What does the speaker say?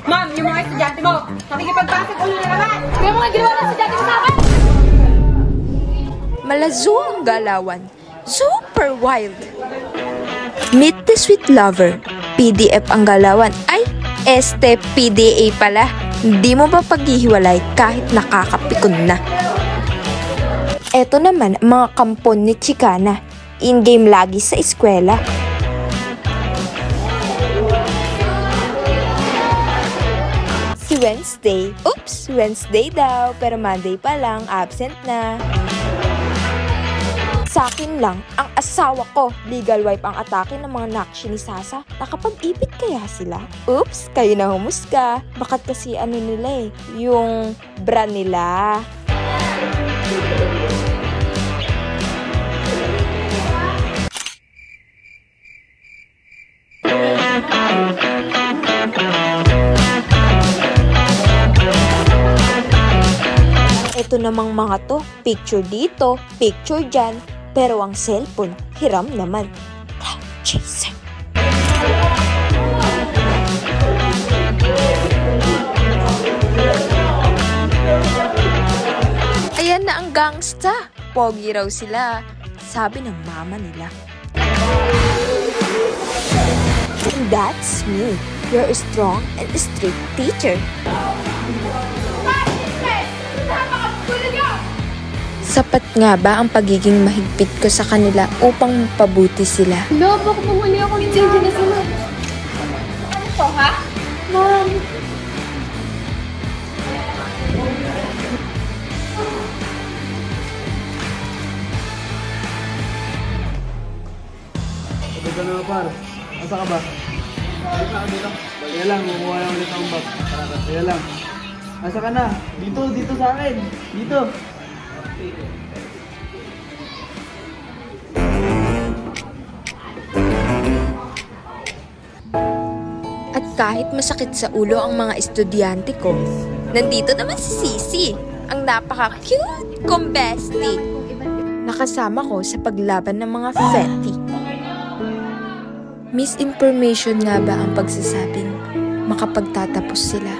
Ma'am, yung mga estudyante mo, nakikipagpasok ulo na naman. Kaya mga ginawa ng estudyante mo sa akin. Malazo ang galawan. Super wild. Meet the sweet lover. PDF ang galawan. Ay, PDA pala. Hindi mo ba paghihiwalay kahit nakakapikon na? Eto naman ang mga kampon ni Chicana. In-game lagi sa eskwela. Si Wednesday. Oops, Wednesday daw. Pero Monday pa lang, absent na. Sa akin lang, ang asawa ko, legal wife ang atake ng mga nakshi ni Sasa. Nakapag-ibig kaya sila? Oops, kayo na humusga. Bakit kasi ano nila yung bra nila. Ito namang mga to, picture dito, picture dyan, pero ang cellphone, hiram naman. Chaser. Ayan na ang gangsta. Pogi raw sila, sabi ng mama nila. And that's me. You're a strong and strict teacher. Sapat nga ba ang pagiging mahigpit ko sa kanila upang mapabuti sila? No, baka pumuli ako ng change na sila. Ano to, ha? Ma'am. Ito ka na, par. Asa ka ba? Dito. Kaya lang, mumuha lang ulit ang bag. Kaya lang. Asa ka na? Dito sa akin. Dito. At kahit masakit sa ulo ang mga estudyante ko, nandito naman si Sisi, ang napaka-cute kong bestie. Nakasama ko sa paglaban ng mga fetty. Misinformation nga ba ang pagsasabing makapagtatapos sila?